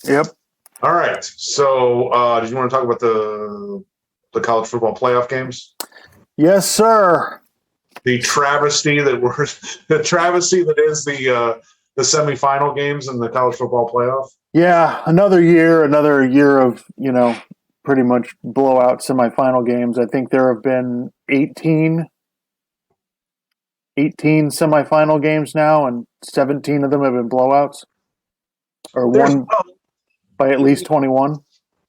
Yep. All right. So, did you want to talk about the college football playoff games? Yes, sir. The travesty that is the semifinal games in the college football playoff. Yeah, another year of, pretty much blowout semifinal games. I think there have been 18 semifinal games now, and 17 of them have been blowouts, or won by at least 21.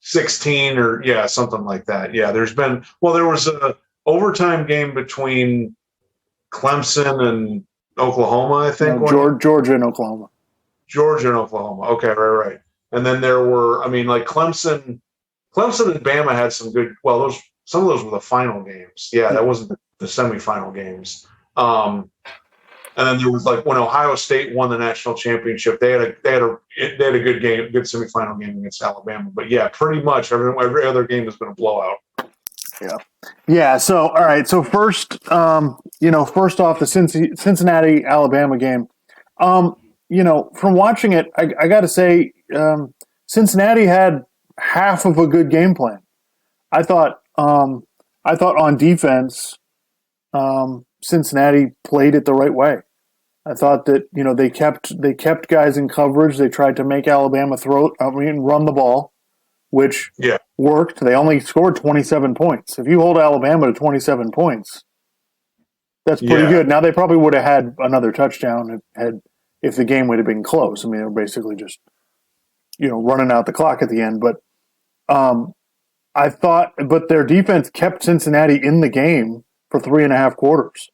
16 or something like that. Yeah, there was a overtime game between Clemson and Oklahoma, I think. No, Georgia and Oklahoma. Georgia and Oklahoma. Okay, right. And then there were, like Clemson and Bama had some good. Well, some of those were the final games. Yeah, that wasn't the semifinal games. And then there was when Ohio State won the national championship, they had a good game, good semifinal game against Alabama. But yeah, pretty much every other game has been a blowout. Yeah. So all right. So first, first off, the Cincinnati Alabama game. From watching it, I got to say, Cincinnati had half of a good game plan. I thought on defense, Cincinnati played it the right way. I thought that they kept guys in coverage. They tried to make Alabama run the ball, which worked. They only scored 27 points. If you hold Alabama to 27 points, that's pretty good. Now they probably would have had another touchdown if the game would have been close. I mean, they were basically just running out the clock at the end. But but their defense kept Cincinnati in the game for 3.5 quarters.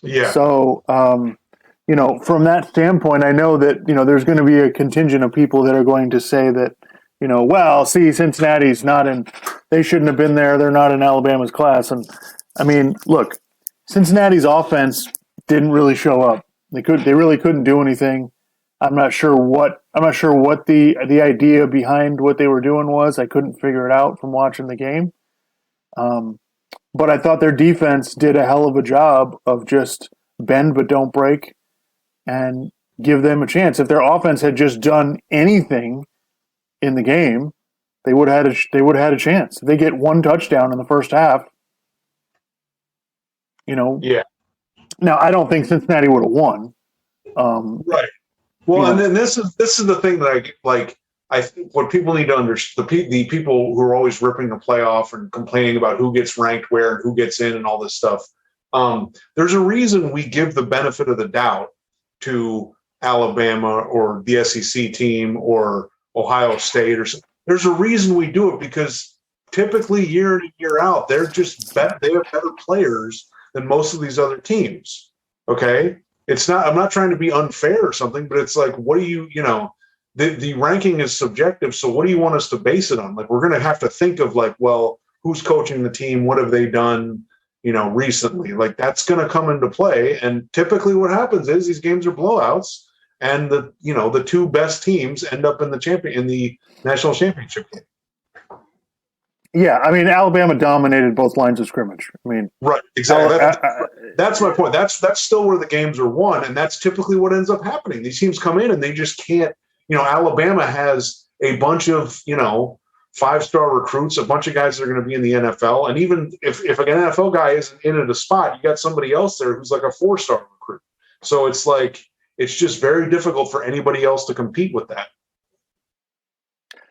Yeah. So, from that standpoint, I know that, there's going to be a contingent of people that are going to say that, Cincinnati's they shouldn't have been there. They're not in Alabama's class. And I mean, look, Cincinnati's offense didn't really show up. They really couldn't do anything. I'm not sure what the idea behind what they were doing was. I couldn't figure it out from watching the game. But I thought their defense did a hell of a job of just bend but don't break and give them a chance. If their offense had just done anything in the game, they would have had a chance. If they get one touchdown in the first half, Yeah. Now I don't think Cincinnati would have won. Right. Well, and then this is the thing that I think what people need to understand, the people who are always ripping the playoff and complaining about who gets ranked where and who gets in and all this stuff. There's a reason we give the benefit of the doubt to Alabama or the SEC team or Ohio State or something. There's a reason we do it, because typically year in and year out, they have better players than most of these other teams. Okay. I'm not trying to be unfair or something, but it's what do you, the ranking is subjective. So what do you want us to base it on? We're going to have to think of who's coaching the team? What have they done, recently? That's going to come into play. And typically what happens is these games are blowouts, and the two best teams end up in the national championship game. Yeah, I mean, Alabama dominated both lines of scrimmage. I mean, right, exactly. That's my point. That's still where the games are won, and that's typically what ends up happening. These teams come in and they just can't. Alabama has a bunch of 5-star recruits, a bunch of guys that are going to be in the NFL, and even if an NFL guy isn't in at a spot, you got somebody else there who's a 4-star recruit. So it's just very difficult for anybody else to compete with that.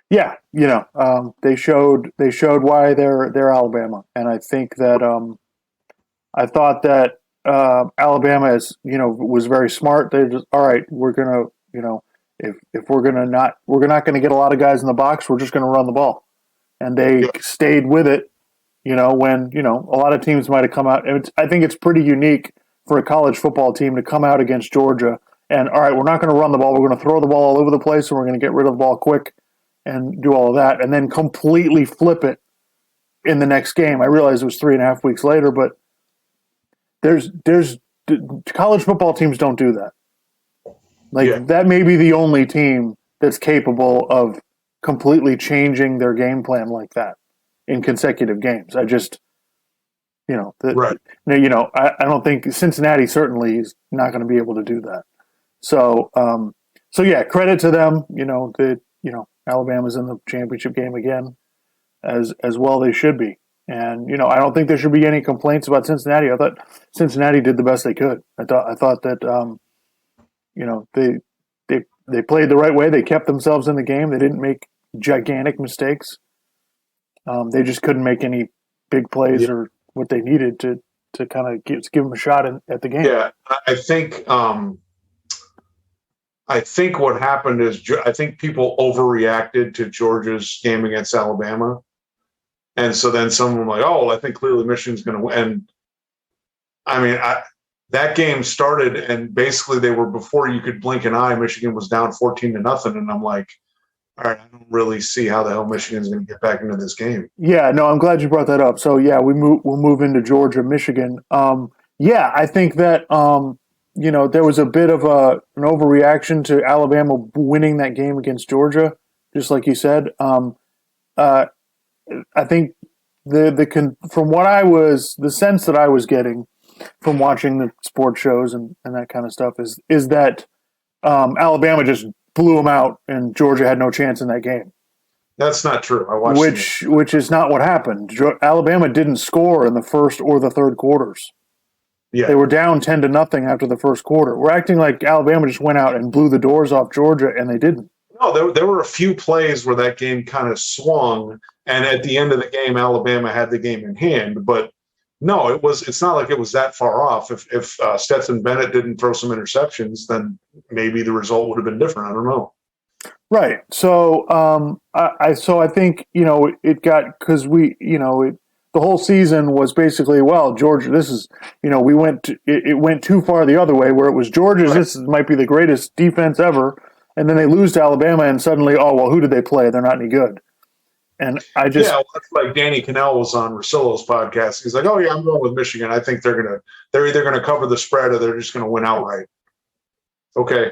Yeah, they showed why they're Alabama, and I think that I thought that Alabama was very smart. They're just, all right, we're gonna if we're not gonna get a lot of guys in the box, we're just gonna run the ball, and they stayed with it. When a lot of teams might have come out. I think it's pretty unique for a college football team to come out against Georgia and, all right, we're not going to run the ball. We're going to throw the ball all over the place, and we're going to get rid of the ball quick and do all of that, and then completely flip it in the next game. I realize it was 3.5 weeks later, but there's college football teams don't do that. That may be the only team that's capable of completely changing their game plan like that in consecutive games. I just, right. I don't think Cincinnati certainly is not going to be able to do that. So yeah, credit to them. Alabama's in the championship game again, as well they should be. And I don't think there should be any complaints about Cincinnati. I thought Cincinnati did the best they could. I thought that they played the right way. They kept themselves in the game. They didn't make gigantic mistakes. They just couldn't make any big plays or what they needed to kind of give them a shot at the game. Yeah, I think what happened is I think people overreacted to Georgia's game against Alabama. And so then someone like, oh, I think clearly Michigan's going to win. And I mean, that game started and basically they were, before you could blink an eye, Michigan was down 14-0. And I'm like, all right, I don't really see how the hell Michigan's going to get back into this game. Yeah, no, I'm glad you brought that up. So yeah, we'll move into Georgia, Michigan. I think that there was a bit of an overreaction to Alabama winning that game against Georgia, just like you said. I think from what the sense that I was getting from watching the sports shows and that kind of stuff is that Alabama just blew them out and Georgia had no chance in that game. That's not true. I watched which is not what happened. Alabama didn't score in the first or the third quarters. Yeah. They were down 10-0 after the first quarter. We're acting like Alabama just went out and blew the doors off Georgia, and they didn't. No, there were a few plays where that game kind of swung, and at the end of the game, Alabama had the game in hand. But no, it's not like it was that far off. If Stetson Bennett didn't throw some interceptions, then maybe the result would have been different. I don't know. Right. So I think it got, because the whole season was basically, well, Georgia, this is, it went too far the other way, where it was Georgia's, right. This might be the greatest defense ever. And then they lose to Alabama and suddenly, oh, well, who did they play? They're not any good. And that's like Danny Cannell was on Russillo's podcast. He's like, oh yeah, I'm going with Michigan. I think they're either going to cover the spread or they're just going to win outright. Okay.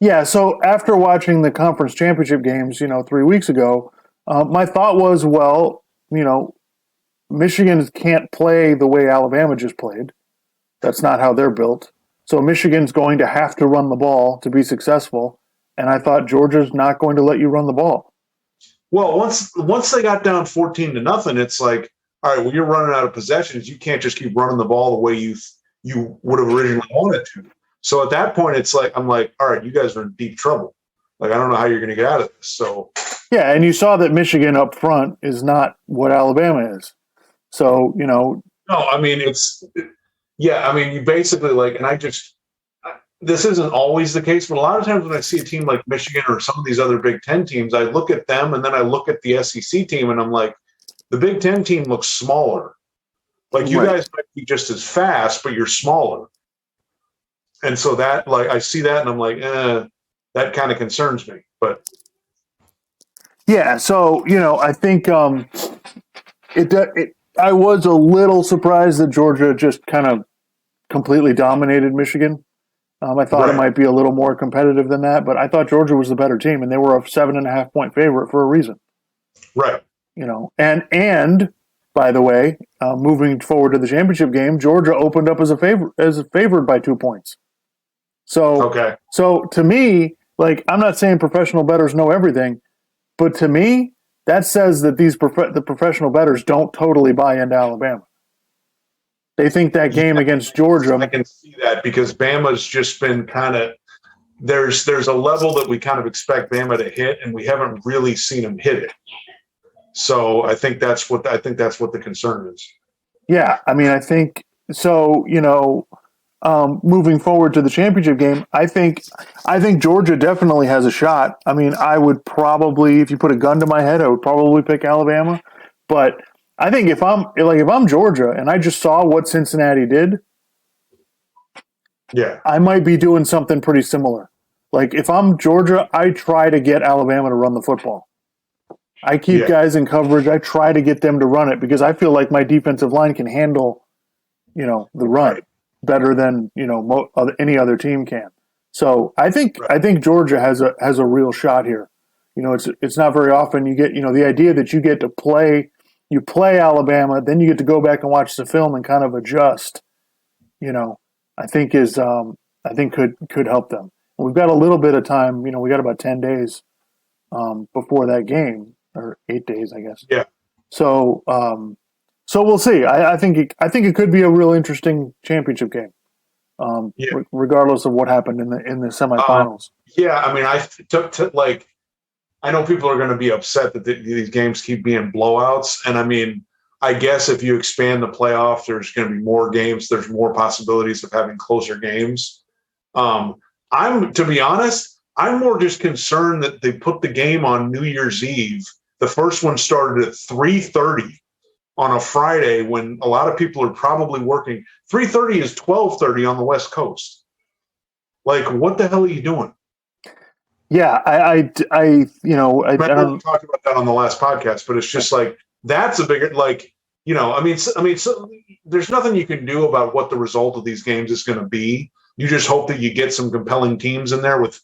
Yeah. So after watching the conference championship games, 3 weeks ago, my thought was, well, Michigan can't play the way Alabama just played. That's not how they're built. So Michigan's going to have to run the ball to be successful. And I thought Georgia's not going to let you run the ball. Well, once they got down 14-0, it's like, all right, well, you're running out of possessions. You can't just keep running the ball the way you would have originally wanted to. So at that point, it's like, I'm like, all right, you guys are in deep trouble. Like, I don't know how you're going to get out of this. So yeah, and you saw that Michigan up front is not what Alabama is. So, No, I mean, you basically this isn't always the case, but a lot of times when I see a team like Michigan or some of these other Big Ten teams, I look at them and then I look at the SEC team and I'm like, the Big Ten team looks smaller. Like, you guys might be just as fast, but you're smaller. And so that, I see that and I'm like, that kind of concerns me. But yeah, so, I think I was a little surprised that Georgia just kind of completely dominated Michigan. I thought it might be a little more competitive than that, but I thought Georgia was the better team, and they were a 7.5-point favorite for a reason. Right. And by the way, moving forward to the championship game, Georgia opened up as a favored by 2 points. So to me, I'm not saying professional bettors know everything, but to me, that says that the professional bettors don't totally buy into Alabama. They think that game against Georgia. I can see that because Bama's just been kind of there's a level that we kind of expect Bama to hit, and we haven't really seen them hit it. So I think that's what the concern is. Yeah, I mean, I think so. Moving forward to the championship game, I think Georgia definitely has a shot. I mean, I would probably, if you put a gun to my head, I would probably pick Alabama, but I think if I'm Georgia and I just saw what Cincinnati did, yeah, I might be doing something pretty similar. Like, if I'm Georgia, I try to get Alabama to run the football. I keep guys in coverage. I try to get them to run it because I feel like my defensive line can handle, the run better than any other team can. So I think Georgia has a real shot here. It's not very often you get the idea that you get to play. You play Alabama, then you get to go back and watch the film and kind of adjust. I think could help them. And we've got a little bit of time. We got about 10 days before that game, or 8 days, I guess. Yeah. So so we'll see. I think it could be a real interesting championship game, Yeah. regardless of what happened in the semifinals. Yeah, I mean, I took to like. I know people are going to be upset that these games keep being blowouts, and I mean, I guess if you expand the playoff, there's going to be more games. There's more possibilities of having closer games. To be honest, I'm more just concerned that they put the game on New Year's Eve. The first one started at 3:30 on a Friday when a lot of people are probably working. 3:30 is 12:30 on the West Coast. Like, what the hell are you doing? Yeah, I I don't talk about that on the last podcast, but it's just like that's a bigger like so there's nothing you can do about what the result of these games is going to be. You just hope that you get some compelling teams in there with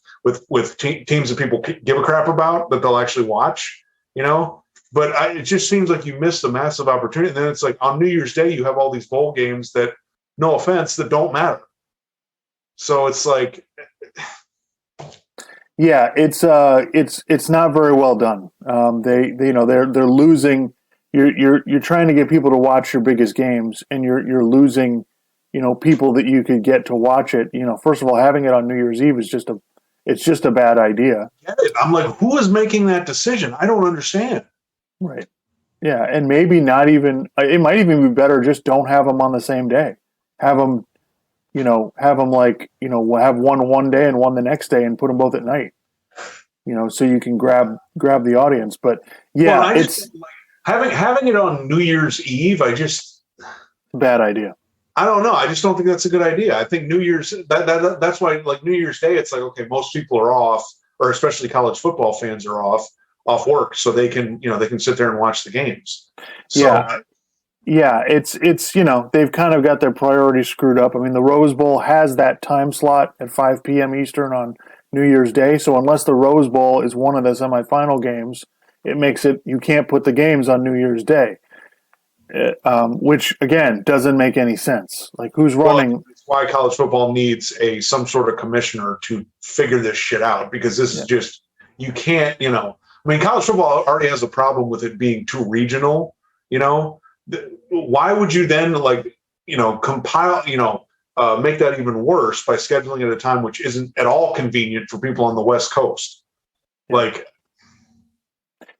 teams that people give a crap about that they'll actually watch. But it just seems like you missed a massive opportunity. And then it's like on New Year's Day you have all these bowl games that, no offense, that don't matter. So it's like. Yeah, it's not very well done. They're losing. You're trying to get people to watch your biggest games, and you're losing, people that you could get to watch it. First of all, having it on New Year's Eve is just a bad idea. I'm like, who is making that decision? I don't understand. Right. Yeah, and maybe not even. It might even be better just don't have them on the same day. Have them have one day and one the next day and put them both at night, so you can grab the audience. But yeah, it's having it on New Year's Eve. It's a bad idea. I don't know. I just don't think that's a good idea. I think New Year's, that's why, like New Year's Day, it's like, okay, most people are off, or especially college football fans are off work. So they can sit there and watch the games. So, yeah, it's they've kind of got their priorities screwed up. I mean, the Rose Bowl has that time slot at 5 p.m. Eastern on New Year's Day. So unless the Rose Bowl is one of the semifinal games, it makes it you can't put the games on New Year's Day, which again doesn't make any sense. Like who's running? Well, that's why college football needs some sort of commissioner to figure this shit out, because this is just you can't. I mean, college football already has a problem with it being too regional. Why would you then compile, make that even worse by scheduling at a time which isn't at all convenient for people on the West Coast?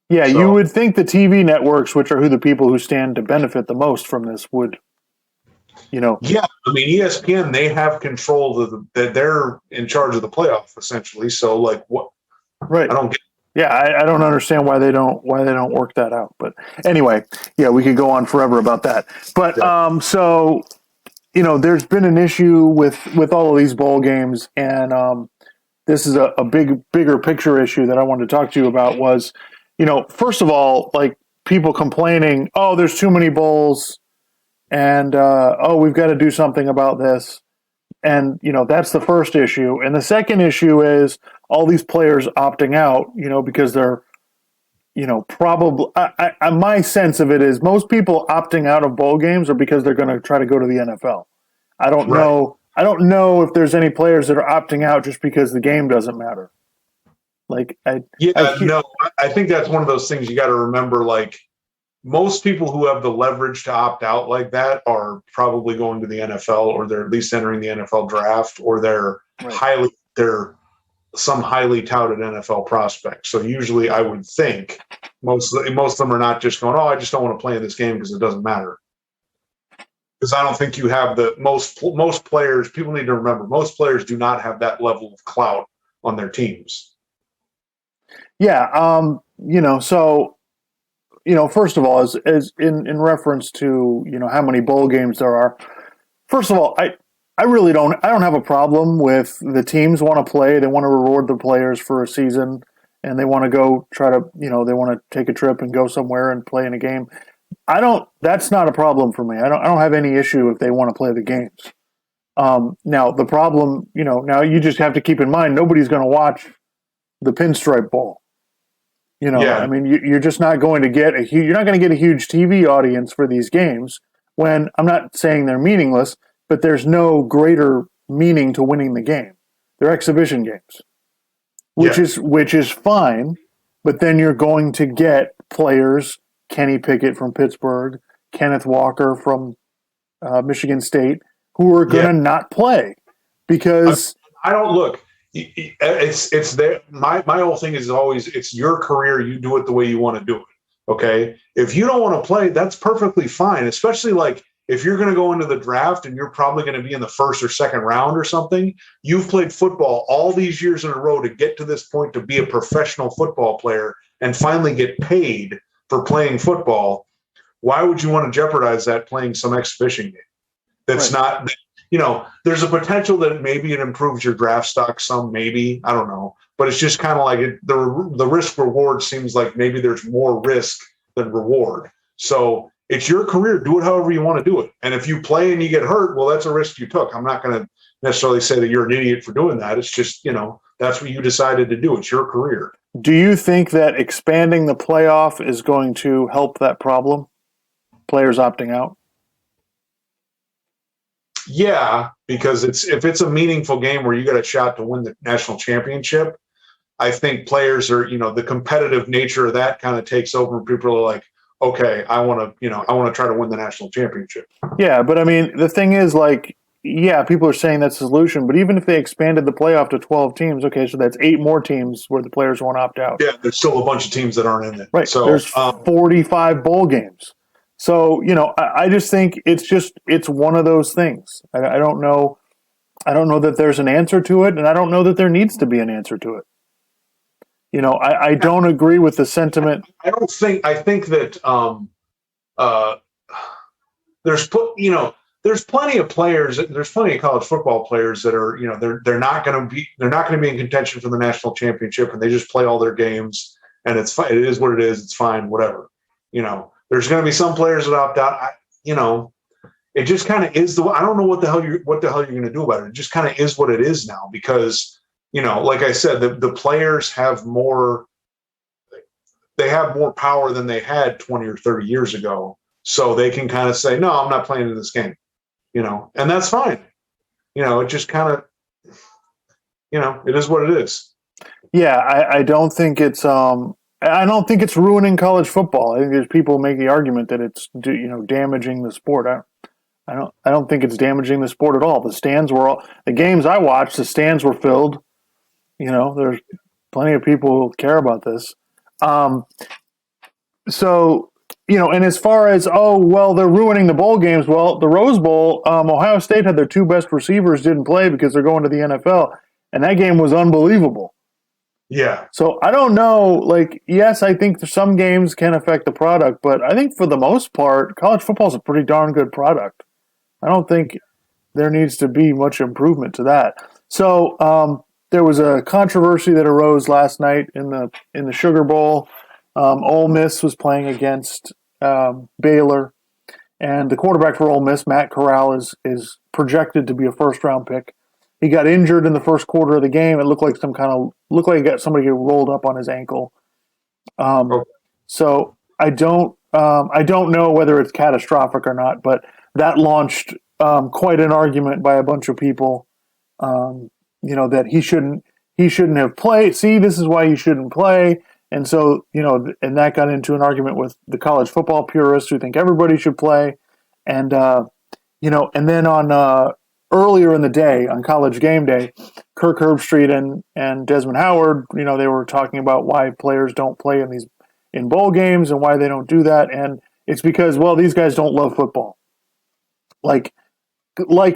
You would think the TV networks, which are the people who stand to benefit the most from this, would, Yeah, I mean, ESPN, they have control of that. They're in charge of the playoff essentially. So what? Right. I don't get. Yeah, I don't understand why they don't work that out. But anyway, we could go on forever about that. But so there's been an issue with all of these bowl games, and this is a bigger picture issue that I wanted to talk to you about. Was first of all, like people complaining, oh, there's too many bowls, and we've got to do something about this, and that's the first issue, and the second issue is all these players opting out, because they're, probably. My sense of it is most people opting out of bowl games are because they're going to try to go to the NFL. I don't know. I don't know if there's any players that are opting out just because the game doesn't matter. I think that's one of those things you got to remember. Like most people who have the leverage to opt out like that are probably going to the NFL, or they're at least entering the NFL draft, or they're some highly touted NFL prospect. So usually I would think most of them are not just going, oh, I just don't want to play in this game because it doesn't matter. Because I don't think you have the most players. People need to remember most players do not have that level of clout on their teams. Yeah. So, first of all, as in reference to, how many bowl games there are, first of all, I really don't have a problem with the teams want to play. They want to reward the players for a season, and they want to go try to, they want to take a trip and go somewhere and play in a game. That's not a problem for me. I don't have any issue if they want to play the games. Now the problem, now you just have to keep in mind, nobody's going to watch the Pinstripe Bowl. I mean, you're just not going to get you're not going to get a huge TV audience for these games. When I'm not saying they're meaningless, but there's no greater meaning to winning the game. They're exhibition games, which is fine. but then you're going to get players, Kenny Pickett from Pittsburgh, Kenneth Walker from Michigan State, who are going to not play because I don't look. It's there. My whole thing is always it's your career. You do it the way you want to do it. Okay. If you don't want to play, that's perfectly fine. Especially like if you're going to go into the draft and you're probably going to be in the first or second round or something. You've played football all these years in a row to get to this point to be a professional football player and finally get paid for playing football. Why would you want to jeopardize that playing some exhibition game? That's right. Not. There's a potential that maybe it improves your draft stock some, maybe, I don't know, but it's just kind of like the risk reward seems like maybe there's more risk than reward. So it's your career. Do it however you want to do it. And if you play and you get hurt, well, that's a risk you took. I'm not going to necessarily say that you're an idiot for doing that. It's just, that's what you decided to do. It's your career. Do you think that expanding the playoff is going to help that problem? Players opting out? Yeah, because if it's a meaningful game where you got a shot to win the national championship, I think players are, the competitive nature of that kind of takes over and people are like, okay, I want to try to win the national championship. Yeah, but I mean, the thing is people are saying that's the solution, but even if they expanded the playoff to 12 teams, okay, so that's 8 more teams where the players won't opt out. Yeah, there's still a bunch of teams that aren't in it. Right. So there's 45 bowl games. So, I just think it's one of those things. I don't know that there's an answer to it, and I don't know that there needs to be an answer to it. I don't agree with the sentiment. I think that there's plenty of players, there's plenty of college football players that are, they're not going to be in contention for the national championship, and they just play all their games, and it's fine. It is what it is. It's fine, whatever. There's going to be some players that opt out. It just kind of is I don't know what the hell you're going to do about it. It just kind of is what it is now because, like I said, the players have more power than they had 20 or 30 years ago. So they can kind of say, no, I'm not playing in this game, and that's fine. It just kind of, it is what it is. Yeah. I don't think it's, I don't think it's ruining college football. I think there's people who make the argument that it's damaging the sport. I don't think it's damaging the sport at all. The games I watched, the stands were filled. There's plenty of people who care about this. So and as far as they're ruining the bowl games. Well, the Rose Bowl, Ohio State had their 2 best receivers didn't play because they're going to the NFL, and that game was unbelievable. Yeah. So I don't know, yes, I think some games can affect the product, but I think for the most part, college football is a pretty darn good product. I don't think there needs to be much improvement to that. So there was a controversy that arose last night in the Sugar Bowl. Ole Miss was playing against Baylor, and the quarterback for Ole Miss, Matt Corral, is projected to be a first-round pick. He got injured in the first quarter of the game. It looked like somebody got rolled up on his ankle. So I don't know whether it's catastrophic or not, but that launched quite an argument by a bunch of people. That he shouldn't have played. See, this is why he shouldn't play. And so, and that got into an argument with the college football purists who think everybody should play. And, and then on earlier in the day, on College Game Day, Kirk Herbstreit and Desmond Howard, they were talking about why players don't play in bowl games and why they don't do that. And it's because, these guys don't love football. Like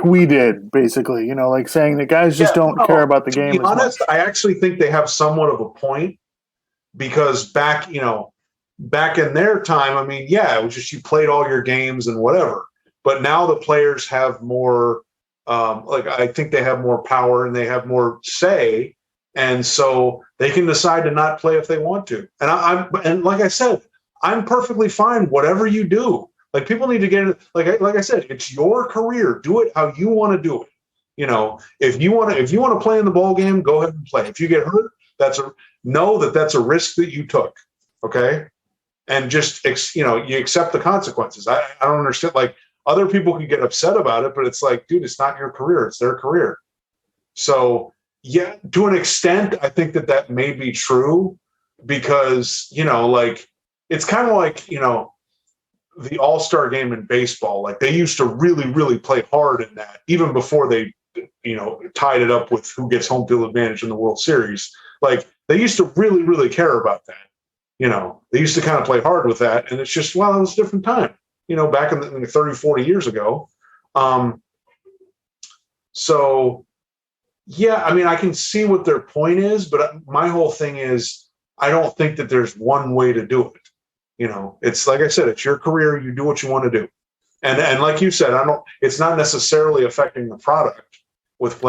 we did, basically, saying that guys just don't care about the game. To be honest, I actually think they have somewhat of a point. Because back in their time, I mean, yeah, it was just you played all your games and whatever. But now the players have more, I think they have more power and they have more say, and so they can decide to not play if they want to. And like I said, I'm perfectly fine whatever you do. Like people need to get it. Like I said, it's your career. Do it how you want to do it. If you want to play in the bowl game, go ahead and play. If you get hurt, know that that's a risk that you took, okay? And just, you accept the consequences. I don't understand. Like, other people can get upset about it, but it's like, dude, it's not your career. It's their career. So, yeah, to an extent, I think that may be true. because, like, it's kind of like, the All-Star game in baseball. Like, they used to really, really play hard in that, even before they, tied it up with who gets home field advantage in the World Series. Like, they used to really, really care about that. They used to kind of play hard with that. And it's just, well, it was a different time, back in the 30, 40 years ago. So, yeah, I mean, I can see what their point is, but my whole thing is, I don't think that there's one way to do it. It's like I said, it's your career. You do what you want to do. And like you said, it's not necessarily affecting the product with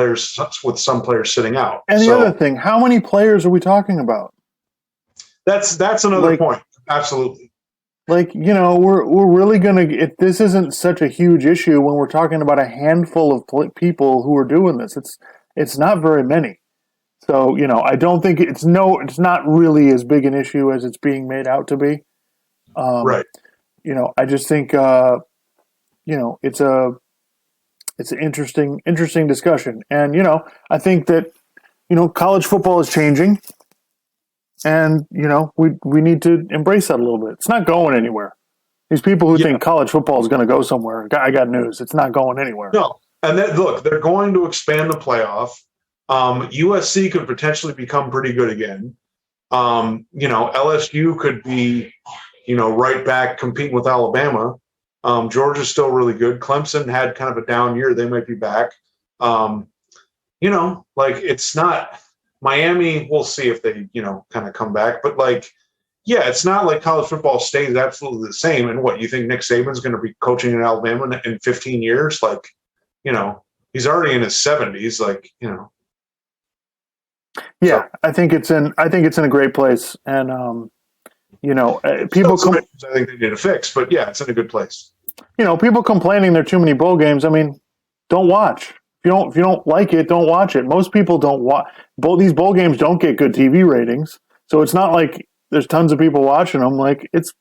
some players sitting out. And the other thing, how many players are we talking about? That's another point. Absolutely. Like, we're really going to, this isn't such a huge issue when we're talking about a handful of people who are doing this. It's not very many. So, I don't think it's not really as big an issue as it's being made out to be. Right. I just think, it's an interesting discussion. And, I think that, college football is changing. And, we need to embrace that a little bit. It's not going anywhere. These people who think college football is going to go somewhere, I got news. It's not going anywhere. No. And look, they're going to expand the playoff. USC could potentially become pretty good again. LSU could be, right back competing with Alabama. Georgia's still really good. Clemson had kind of a down year. They might be back. Like, it's not Miami. We'll see if they, kind of come back. But, like, yeah, it's not like college football stays absolutely the same. And what, you think Nick Saban's going to be coaching in Alabama in 15 years? Like, he's already in his 70s. Like, Yeah, so, I think it's in a great place. And, people I think they need to fix, but yeah, it's in a good place. People complaining there are too many bowl games. I mean, don't watch. If you don't like it, don't watch it. Most people don't watch. These bowl games don't get good TV ratings, so it's not like there's tons of people watching them. Like, it's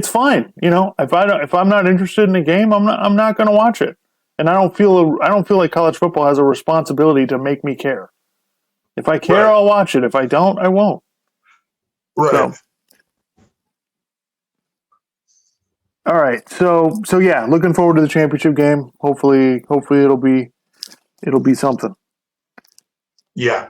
fine. If I'm not interested in a game, I'm not going to watch it. And I don't feel like college football has a responsibility to make me care. If I care, I'll watch it. If I don't, I won't. Right. All right. So yeah, looking forward to the championship game. Hopefully it'll be something. Yeah.